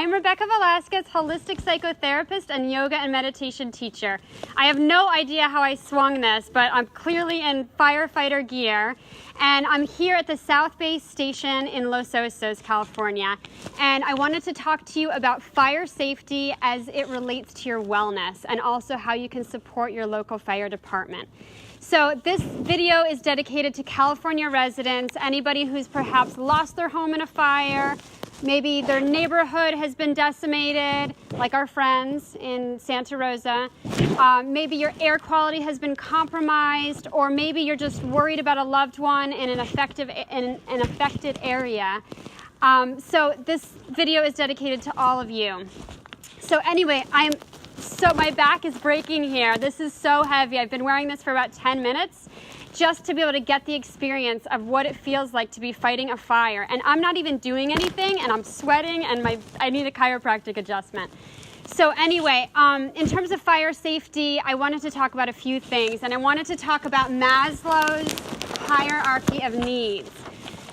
I'm Rebecca Velasquez, holistic psychotherapist and yoga and meditation teacher. I have no idea how I swung this, but I'm clearly in firefighter gear, and I'm here at the South Bay Station in Los Osos, California, and I wanted to talk to you about fire safety as it relates to your wellness, and also how you can support your local fire department. So this video is dedicated to California residents, anybody who's perhaps lost their home in a fire, maybe their neighborhood has been decimated, like our friends in Santa Rosa. Maybe your air quality has been compromised, or maybe you're just worried about a loved one in an affected area. So this video is dedicated to all of you. So anyway, my back is breaking here. This is so heavy. I've been wearing this for about 10 minutes just to be able to get the experience of what it feels like to be fighting a fire. And I'm not even doing anything, and I'm sweating, and I need a chiropractic adjustment. So anyway, in terms of fire safety, I wanted to talk about a few things, and I wanted to talk about Maslow's hierarchy of needs.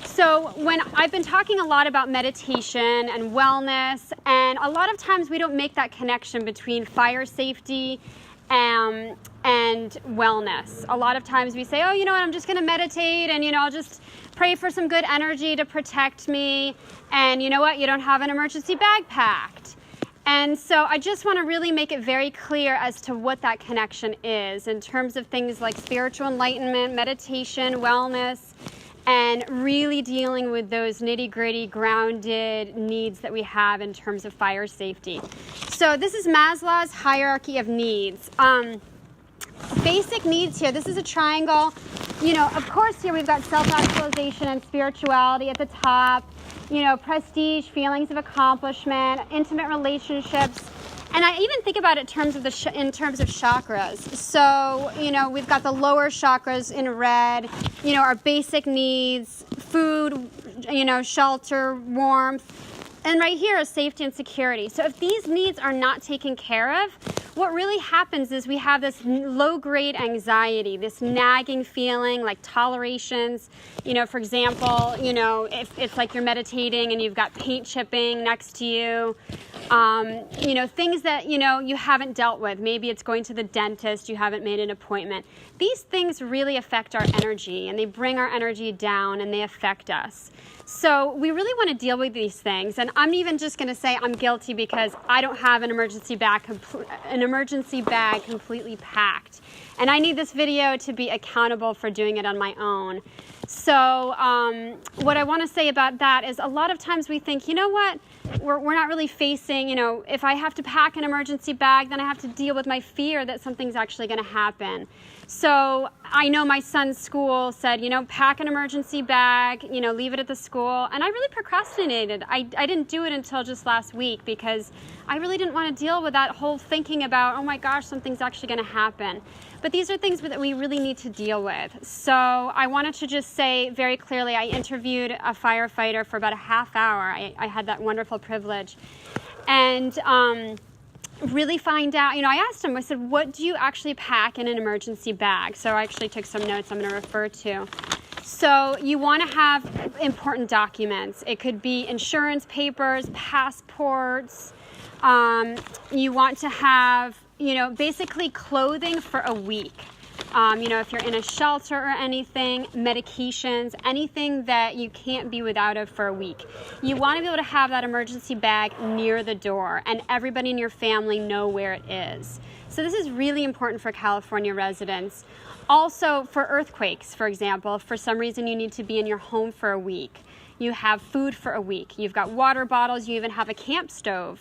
So when I've been talking a lot about meditation and wellness, and a lot of times we don't make that connection between fire safety and wellness. A lot of times we say, oh, you know what, I'm just going to meditate, and I'll just pray for some good energy to protect me, and you know what, you don't have an emergency bag packed. And so I just want to really make it very clear as to what that connection is in terms of things like spiritual enlightenment, meditation, wellness, and really dealing with those nitty-gritty, grounded needs that we have in terms of fire safety. So this is Maslow's hierarchy of needs. Basic needs here, this is a triangle. Of course here we've got self-actualization and spirituality at the top, prestige, feelings of accomplishment, intimate relationships. And I even think about it in terms of chakras. So, we've got the lower chakras in red, our basic needs, food, shelter, warmth. And right here is safety and security. So if these needs are not taken care of, what really happens is we have this low-grade anxiety, this nagging feeling like tolerations. For example, if it's like you're meditating and you've got paint chipping next to you, things that, you haven't dealt with. Maybe it's going to the dentist, you haven't made an appointment. These things really affect our energy, and they bring our energy down, and they affect us. So we really want to deal with these things. And I'm even just going to say I'm guilty because I don't have an emergency bag completely packed. And I need this video to be accountable for doing it on my own. So what I want to say about that is a lot of times we think, you know what, we're not really facing, if I have to pack an emergency bag, then I have to deal with my fear that something's actually going to happen. So I know my son's school said, pack an emergency bag, leave it at the school. And I really procrastinated. I didn't do it until just last week because I really didn't want to deal with that whole thinking about, oh my gosh, something's actually going to happen. But these are things that we really need to deal with. So I wanted to just say very clearly, I interviewed a firefighter for about a half hour. I had that wonderful privilege. And really find out, I asked him, I said, what do you actually pack in an emergency bag? So I actually took some notes I'm going to refer to. So you want to have important documents. It could be insurance papers, passports. You want to have, basically clothing for a week. If you're in a shelter or anything, medications, anything that you can't be without of for a week. You want to be able to have that emergency bag near the door and everybody in your family know where it is. So this is really important for California residents. Also for earthquakes, for example, if for some reason you need to be in your home for a week. You have food for a week. You've got water bottles. You even have a camp stove,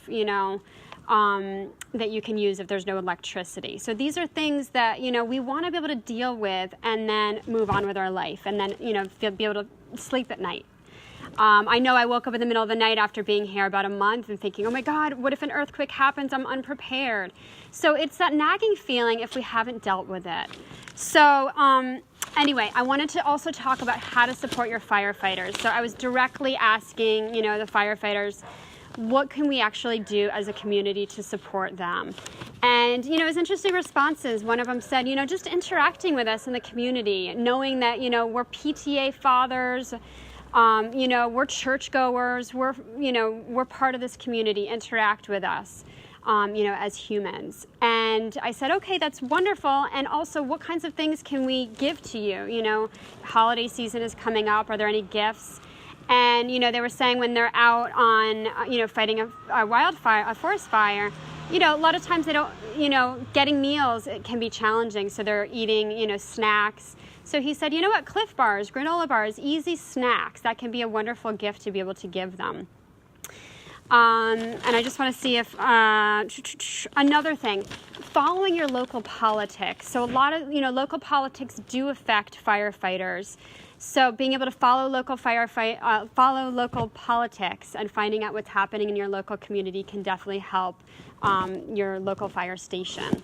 that you can use if there's no electricity. So these are things that, we want to be able to deal with and then move on with our life and then, be able to sleep at night. I know I woke up in the middle of the night after being here about a month and thinking, oh my God, what if an earthquake happens? I'm unprepared. So it's that nagging feeling if we haven't dealt with it. So anyway, I wanted to also talk about how to support your firefighters. So I was directly asking, the firefighters, what can we actually do as a community to support them? And, it was interesting responses. One of them said, just interacting with us in the community, knowing that, we're PTA fathers, You know, we're churchgoers. We're part of this community. Interact with us, you know, as humans. And I said, okay, that's wonderful. And also, what kinds of things can we give to you? You know, holiday season is coming up. Are there any gifts? And, you know, they were saying when they're out on, you know, fighting a wildfire, a forest fire, you know, a lot of times they don't, you know, getting meals, it can be challenging. So they're eating, you know, snacks. So he said, you know what, Cliff Bars, granola bars, easy snacks, that can be a wonderful gift to be able to give them. And I just want to see if, another thing, following your local politics. So a lot of, you know, local politics do affect firefighters. So being able to follow local follow local politics and finding out what's happening in your local community can definitely help your local fire station.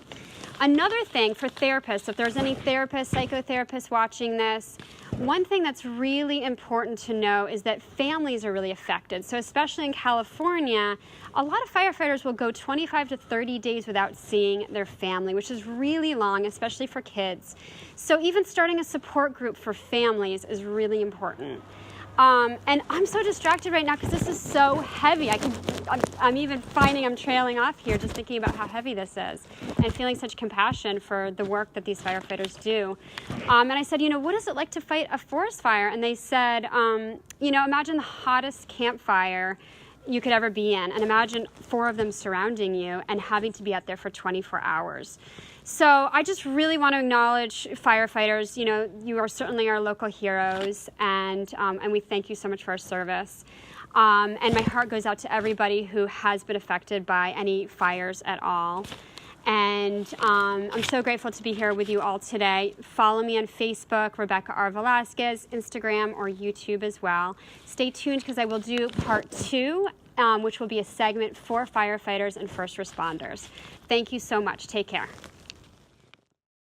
Another thing for therapists, if there's any therapists, psychotherapists watching this, one thing that's really important to know is that families are really affected. So especially in California, a lot of firefighters will go 25 to 30 days without seeing their family, which is really long, especially for kids. So even starting a support group for families is really important. And I'm so distracted right now because this is so heavy. I'm even finding I'm trailing off here just thinking about how heavy this is and feeling such compassion for the work that these firefighters do. And I said, you know, what is it like to fight a forest fire? And they said, you know, imagine the hottest campfire you could ever be in, and imagine 4 of them surrounding you and having to be out there for 24 hours. So I just really want to acknowledge firefighters. You know, you are certainly our local heroes, and we thank you so much for our service. And my heart goes out to everybody who has been affected by any fires at all. And I'm so grateful to be here with you all today. Follow me on Facebook, Rebecca R. Velasquez, Instagram, or YouTube as well. Stay tuned because I will do part 2, which will be a segment for firefighters and first responders. Thank you so much. Take care.